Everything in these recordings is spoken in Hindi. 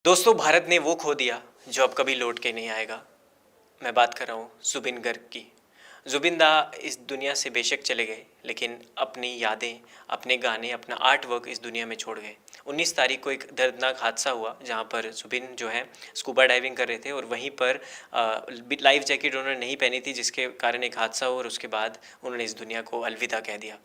दोस्तों, भारत ने वो खो दिया जो अब कभी लौट के नहीं आएगा। मैं बात कर रहा हूँ जुबिन गर्ग की। जुबिन दा इस दुनिया से बेशक चले गए, लेकिन अपनी यादें, अपने गाने, अपना आर्ट वर्क इस दुनिया में छोड़ गए। 19 तारीख को एक दर्दनाक हादसा हुआ जहाँ पर जुबिन जो है स्कूबा डाइविंग कर रहे थे और वहीं पर लाइफ जैकेट उन्होंने नहीं पहनी थी, जिसके कारण एक हादसा हुआ और उसके बाद उन्होंने इस दुनिया को अलविदा कह दिया।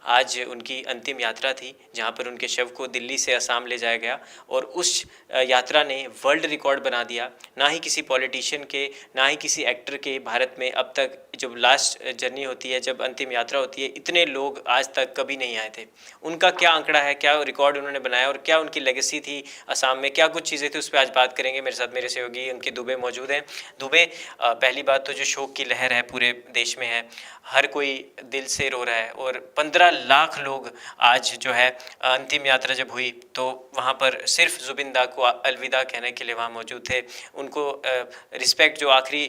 आज उनकी अंतिम यात्रा थी जहाँ पर उनके शव को दिल्ली से असम ले जाया गया और उस यात्रा ने वर्ल्ड रिकॉर्ड बना दिया। ना ही किसी पॉलिटिशियन के, ना ही किसी एक्टर के भारत में अब तक जब लास्ट जर्नी होती है, जब अंतिम यात्रा होती है, इतने लोग आज तक कभी नहीं आए थे। उनका क्या आंकड़ा है, क्या रिकॉर्ड उन्होंने बनाया और क्या उनकी लेगेसी थी असम में, क्या कुछ चीज़ें थी, उस पर आज बात करेंगे। मेरे साथ मेरे सहयोगी उनके दुबे मौजूद हैं। दुबे, पहली बात तो जो शोक की लहर है पूरे देश में है, हर कोई दिल से रो रहा है और 15 लाख लोग आज जो है अंतिम यात्रा जब हुई तो वहाँ पर सिर्फ जुबिन दा को अलविदा कहने के लिए वहाँ मौजूद थे। उनको रिस्पेक्ट, जो आखिरी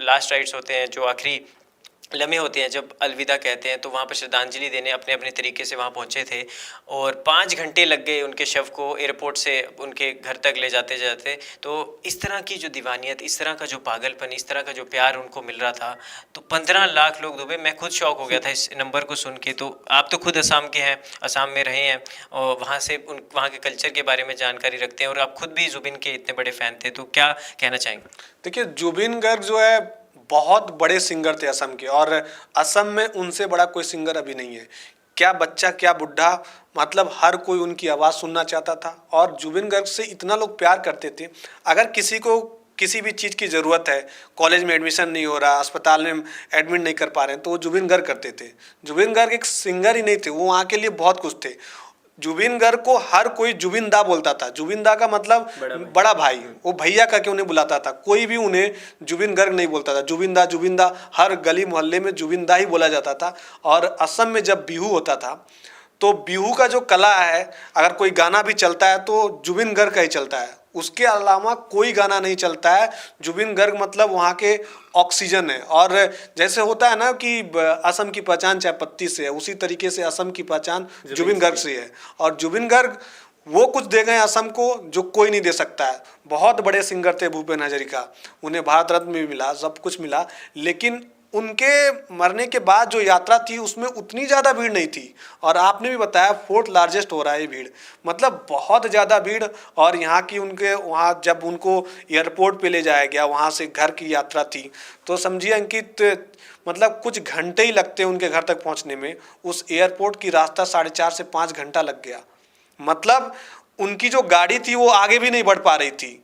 लास्ट राइट्स होते हैं, जो आखिरी लम्हे होते हैं जब अलविदा कहते हैं, तो वहाँ पर श्रद्धांजलि देने अपने अपने तरीके से वहाँ पहुँचे थे और 5 घंटे लग गए उनके शव को एयरपोर्ट से उनके घर तक ले जाते जाते। तो इस तरह की जो दीवानियत, इस तरह का जो पागलपन, इस तरह का जो प्यार उनको मिल रहा था, तो 15 लाख लोग दुबे, मैं खुद शौक हो गया था इस नंबर को सुन के। तो आप तो खुद असम के हैं, असम में रहे हैं और वहाँ से वहाँ के कल्चर के बारे में जानकारी रखते हैं और आप खुद भी जुबिन के इतने बड़े फ़ैन थे, तो क्या कहना चाहेंगे? देखिए, जुबिन गर्ग जो है बहुत बड़े सिंगर थे असम के, और असम में उनसे बड़ा कोई सिंगर अभी नहीं है। क्या बच्चा क्या बुढ़ा, मतलब हर कोई उनकी आवाज़ सुनना चाहता था और जुबिन गर्ग से इतना लोग प्यार करते थे। अगर किसी को किसी भी चीज़ की ज़रूरत है, कॉलेज में एडमिशन नहीं हो रहा, अस्पताल में एडमिट नहीं कर पा रहे हैं, तो वो जुबिन गर्ग करते थे। जुबिन गर्ग एक सिंगर ही नहीं थे, वो वहाँ के लिए बहुत कुछ थे। जुबिन गर्ग को हर कोई जुबिन दा बोलता था। जुबिन दा का मतलब बड़ा भाई, वो भैया करके उन्हें बुलाता था। कोई भी उन्हें जुबिन गर्ग नहीं बोलता था। जुबिन दा हर गली मोहल्ले में जुबिन दा ही बोला जाता था। और असम में जब बिहू होता था तो बिहू का जो कला है, अगर कोई गाना भी चलता है तो जुबिन गर्ग का ही चलता है, उसके अलावा कोई गाना नहीं चलता है। जुबिन गर्ग मतलब वहाँ के ऑक्सीजन है। और जैसे होता है ना कि असम की पहचान चाय पत्ती से है, उसी तरीके से असम की पहचान जुबिन गर्ग से है। और जुबिन गर्ग वो कुछ दे गए असम को जो कोई नहीं दे सकता है। बहुत बड़े सिंगर थे भूपेन हजारिका, उन्हें भारत रत्न भी मिला, सब कुछ मिला, लेकिन उनके मरने के बाद जो यात्रा थी उसमें उतनी ज़्यादा भीड़ नहीं थी। और आपने भी बताया 4th लार्जेस्ट हो रहा है ये भीड़, मतलब बहुत ज़्यादा भीड़। और यहाँ की उनके वहाँ जब उनको एयरपोर्ट पे ले जाया गया, वहाँ से घर की यात्रा थी, तो समझिए अंकित, मतलब कुछ घंटे ही लगते उनके घर तक पहुँचने में। उस एयरपोर्ट की रास्ता 4.5 से 5 घंटा लग गया। मतलब उनकी जो गाड़ी थी वो आगे भी नहीं बढ़ पा रही थी,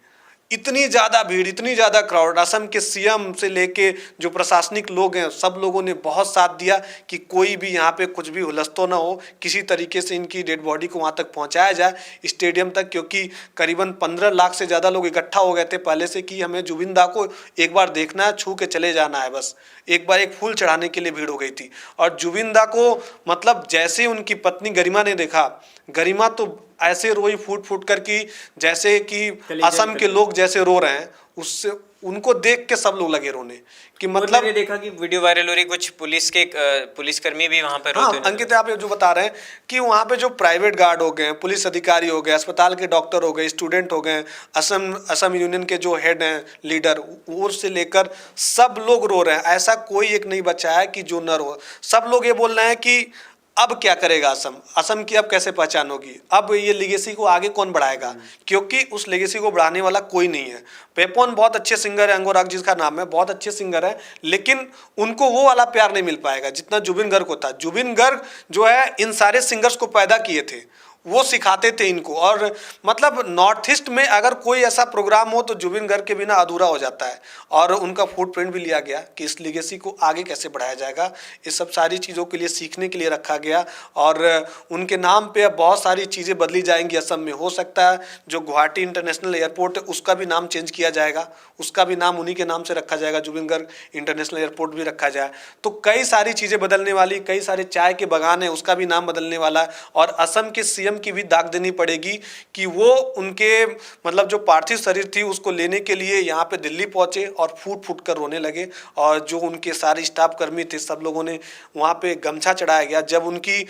इतनी ज़्यादा भीड़, इतनी ज़्यादा क्राउड। असम के सीएम से लेके जो प्रशासनिक लोग हैं, सब लोगों ने बहुत साथ दिया कि कोई भी यहाँ पे कुछ भी हुलस्तो ना हो, किसी तरीके से इनकी डेड बॉडी को वहाँ तक पहुँचाया जाए स्टेडियम तक। क्योंकि करीबन 15 लाख से ज़्यादा लोग इकट्ठा हो गए थे पहले से कि हमें जुबिन दा को एक बार देखना है, छू के चले जाना है, बस एक बार एक फूल चढ़ाने के लिए भीड़ हो गई थी। और जुबिन दा को मतलब जैसे उनकी पत्नी गरिमा ने देखा, गरिमा तो ऐसे रोई फूट फूट कर कि जैसे कि असम के लोग जैसे रो रहे हैं, उससे उनको देख के सब लोग लगे रोने कि मतलब। मैंने देखा कि वीडियो वायरल हो रही, कुछ पुलिसकर्मी भी वहाँ पर रोते हाँ अंकित, आप जो बता रहे हैं कि वहाँ पे जो प्राइवेट गार्ड हो गए, पुलिस अधिकारी हो गए, अस्पताल के डॉक्टर हो गए, स्टूडेंट हो गए, असम यूनियन के जो हेड हैं, लीडर, वो से लेकर सब लोग रो रहे हैं। ऐसा कोई एक नहीं बचा है कि जो न रो। सब लोग ये बोल रहे हैं कि अब क्या करेगा असम की अब कैसे पहचान होगी, अब ये लेगेसी को आगे कौन बढ़ाएगा, क्योंकि उस लेगेसी को बढ़ाने वाला कोई नहीं है। पेपॉन बहुत अच्छे सिंगर है, अंगोराग जिसका नाम है, बहुत अच्छे सिंगर है, लेकिन उनको वो वाला प्यार नहीं मिल पाएगा जितना जुबिन गर्ग को था। जुबिन गर्ग जो है इन सारे सिंगर्स को पैदा किए थे, वो सिखाते थे इनको। और मतलब नॉर्थ ईस्ट में अगर कोई ऐसा प्रोग्राम हो तो जुबिन गर्ग के बिना अधूरा हो जाता है। और उनका फुटप्रिंट भी लिया गया कि इस लेगेसी को आगे कैसे बढ़ाया जाएगा, ये सब सारी चीज़ों के लिए सीखने के लिए रखा गया। और उनके नाम पे अब बहुत सारी चीज़ें बदली जाएंगी असम में। हो सकता है जो गुवाहाटी इंटरनेशनल एयरपोर्ट है उसका भी नाम चेंज किया जाएगा, उसका भी नाम उन्हीं के नाम से रखा जाएगा, जुबिन गर्ग इंटरनेशनल एयरपोर्ट भी रखा जाए। तो कई सारी चीज़ें बदलने वाली, कई सारे चाय के बागान है उसका भी नाम बदलने वाला है। और असम के सीएम सीएम की भी दाग देनी पड़ेगी कि वो उनके मतलब जो पार्थिव शरीर थी उसको लेने के लिए यहाँ पे दिल्ली पहुंचे और फूट फूट कर रोने लगे। और जो उनके सारे स्टाफ कर्मी थे सब लोगों ने वहाँ पे गमछा चढ़ाया गया। जब उनकी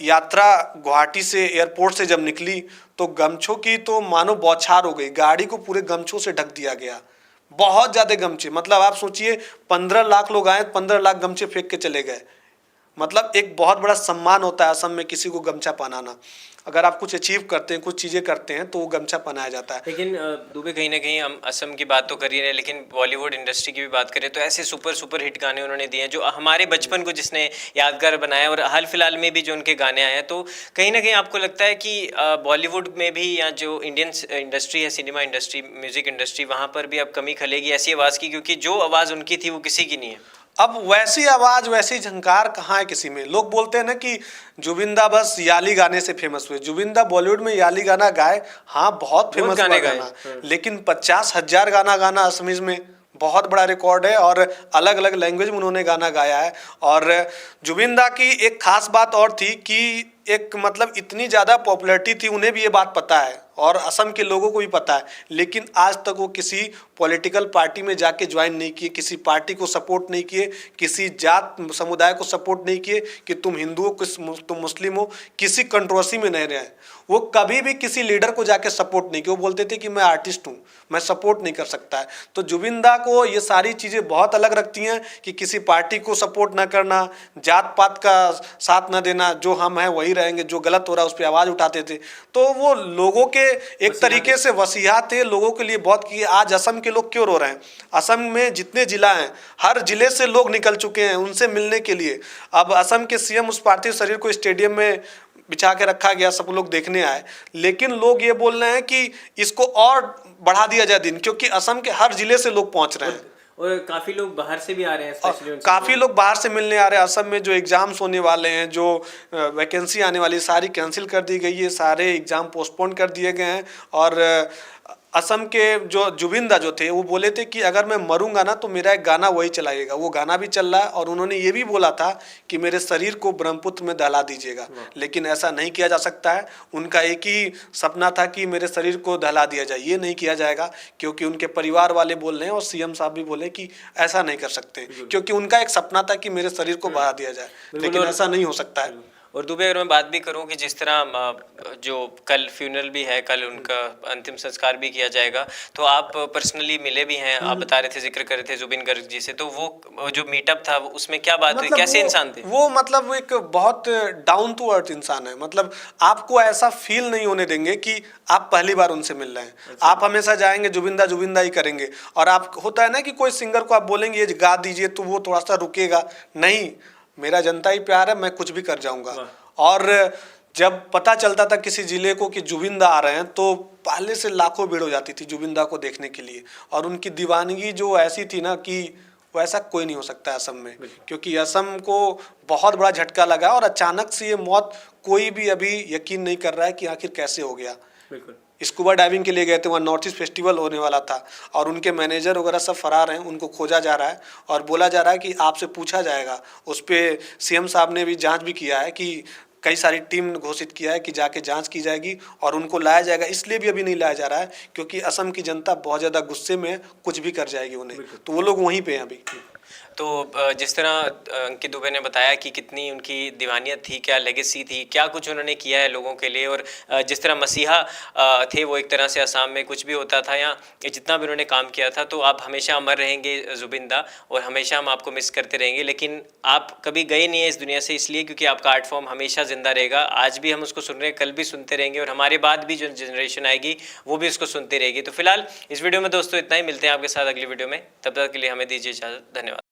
यात्रा गुवाहाटी से एयरपोर्ट से जब निकली तो गमछों की तो मानो बौछार हो गई, गाड़ी को पूरे गमछों से ढक दिया गया, बहुत ज्यादा गमछे। मतलब आप सोचिए 15 लाख लोग आए, 15 लाख गमछे फेंक के चले गए। मतलब एक बहुत बड़ा सम्मान होता है असम में किसी को गमछा पहनाना। अगर आप कुछ अचीव करते हैं, कुछ चीजें करते हैं तो वो गमछा पहनाया जाता है। लेकिन दुबे कहीं ना कहीं हम असम की बात तो कर ही रहे हैं, लेकिन बॉलीवुड इंडस्ट्री की भी बात करें तो ऐसे सुपर सुपर हिट गाने उन्होंने दिए हैं जो हमारे बचपन को जिसने यादगार बनाया। और हाल फिलहाल में भी जो उनके गाने आए हैं, तो कहीं ना कहीं आपको लगता है कि बॉलीवुड में भी या जो इंडियन इंडस्ट्री है, सिनेमा इंडस्ट्री, म्यूजिक इंडस्ट्री, वहाँ पर भी अब कमी खलेगी ऐसी आवाज़ की, क्योंकि जो आवाज़ उनकी थी वो किसी की नहीं है। अब वैसी आवाज वैसी झंकार कहाँ है किसी में। लोग बोलते हैं ना कि जुबिंदा बस याली गाने से फेमस हुए। जुबिंदा बॉलीवुड में याली गाना गाए, हाँ बहुत फेमस गाने हुआ गाए। गाना, लेकिन 50,000 गाना गाना असमीज में बहुत बड़ा रिकॉर्ड है। और अलग अलग लैंग्वेज में उन्होंने गाना गाया है। और जुबिंदा की एक खास बात और थी कि एक मतलब इतनी ज़्यादा पॉपुलैरिटी थी, उन्हें भी ये बात पता है और असम के लोगों को भी पता है, लेकिन आज तक वो किसी पॉलिटिकल पार्टी में जाके ज्वाइन नहीं किए, किसी पार्टी को सपोर्ट नहीं किए, किसी जात समुदाय को सपोर्ट नहीं किए कि तुम हिंदू हो, तुम मुस्लिम हो, किसी कंट्रोवर्सी में नहीं रहे। वो कभी भी किसी लीडर को जाके सपोर्ट नहीं किया। वो बोलते थे कि मैं आर्टिस्ट हूँ, मैं सपोर्ट नहीं कर सकता है। तो जुबिंदा को ये सारी चीज़ें बहुत अलग रखती हैं कि किसी पार्टी को सपोर्ट ना करना, जात पात का साथ ना देना, जो हम हैं वही रहेंगे, जो गलत हो रहा है उस पर आवाज़ उठाते थे। तो वो लोगों के एक तरीके से वसीहा थे, लोगों के लिए बहुत किए। आज असम के लोग क्यों रो रहे हैं? असम में जितने जिला हैं हर जिले से लोग निकल चुके हैं उनसे मिलने के लिए। अब असम के सीएम उस पार्थिव शरीर को स्टेडियम में बिछा के रखा गया, सब लोग देखने आए, लेकिन लोग ये बोल रहे हैं कि इसको और बढ़ा दिया जाए दिन, क्योंकि असम के हर जिले से लोग पहुंच रहे हैं और काफ़ी लोग बाहर से भी आ रहे हैं, स्पेशली उनसे काफ़ी लोग बाहर से मिलने आ रहे हैं। असम में जो एग्ज़ाम्स होने वाले हैं, जो वैकेंसी आने वाली, सारी कैंसिल कर दी गई है, सारे एग्ज़ाम पोस्टपोन कर दिए गए हैं। और असम के जो जुबिंदा जो थे वो बोले थे कि अगर मैं मरूंगा ना तो मेरा एक गाना वही चलाइएगा। वो गाना भी चल रहा है और उन्होंने ये भी बोला था कि मेरे शरीर को ब्रह्मपुत्र में दहला दीजिएगा, लेकिन ऐसा नहीं किया जा सकता है। उनका एक ही सपना था कि मेरे शरीर को दहला दिया जाए, ये नहीं किया जाएगा, क्योंकि उनके परिवार वाले बोल रहे हैं और सीएम साहब भी बोले कि ऐसा नहीं कर सकते, क्योंकि उनका एक सपना था कि मेरे शरीर को बढ़ा दिया जाए, लेकिन ऐसा नहीं हो सकता है। और दुबे अगर मैं बात भी करूं कि जिस तरह जो कल फ्यूनरल भी है, कल उनका अंतिम संस्कार भी किया जाएगा, तो आप पर्सनली मिले भी हैं, आप बता रहे थे, जिक्र कर रहे थे जुबिन गर्ग जी से, तो वो जो मीटअप था उसमें क्या बात हुई, कैसे इंसान थे वो? मतलब वो एक बहुत डाउन टू अर्थ इंसान है। मतलब आपको ऐसा फील नहीं होने देंगे कि आप पहली बार उनसे मिल रहे हैं। आप हमेशा जाएंगे जुबिंदा जुबिंदा ही करेंगे। और आप होता है ना कि कोई सिंगर को आप बोलेंगे ये गा दीजिए तो वो थोड़ा सा रुकेगा, नहीं, मेरा जनता ही प्यार है, मैं कुछ भी कर जाऊंगा। और जब पता चलता था किसी जिले को कि जुबिंदा आ रहे हैं तो पहले से लाखों भीड़ हो जाती थी जुबिंदा को देखने के लिए। और उनकी दीवानगी जो ऐसी थी ना कि वैसा कोई नहीं हो सकता असम में, क्योंकि असम को बहुत बड़ा झटका लगा और अचानक से ये मौत कोई भी अभी यकीन नहीं कर रहा है कि आखिर कैसे हो गया। स्कूबा डाइविंग के लिए गए थे, वहाँ नॉर्थ ईस्ट फेस्टिवल होने वाला था और उनके मैनेजर वगैरह सब फरार हैं, उनको खोजा जा रहा है और बोला जा रहा है कि आपसे पूछा जाएगा। उस पर सीएम साहब ने भी जांच भी किया है कि कई सारी टीम घोषित किया है कि जाके जांच की जाएगी और उनको लाया जाएगा। इसलिए भी अभी नहीं लाया जा रहा है क्योंकि असम की जनता बहुत ज़्यादा गुस्से में है, कुछ भी कर जाएगी उन्हें, तो वो लोग वहीं पे हैं अभी। तो जिस तरह अंकित दुबे ने बताया कि कितनी उनकी दीवानियत थी, क्या लेगेसी थी, क्या कुछ उन्होंने किया है लोगों के लिए, और जिस तरह मसीहा थे वो एक तरह से असम में कुछ भी होता था या जितना भी उन्होंने काम किया था, तो आप हमेशा अमर रहेंगे जुबिंदा और हमेशा हम आपको मिस करते रहेंगे। लेकिन आप कभी गए नहीं है इस दुनिया से इसलिए क्योंकि आपका आर्ट फॉर्म हमेशा ज़िंदा रहेगा। आज भी हम उसको सुन रहे हैं, कल भी सुनते रहेंगे और हमारे बाद भी जो जनरेशन आएगी वो भी उसको सुनती रहेगी। तो फिलहाल इस वीडियो में दोस्तों इतना ही, मिलते हैं आपके साथ अगली वीडियो में, तब तक के लिए हमें दीजिए इजाज़त, धन्यवाद।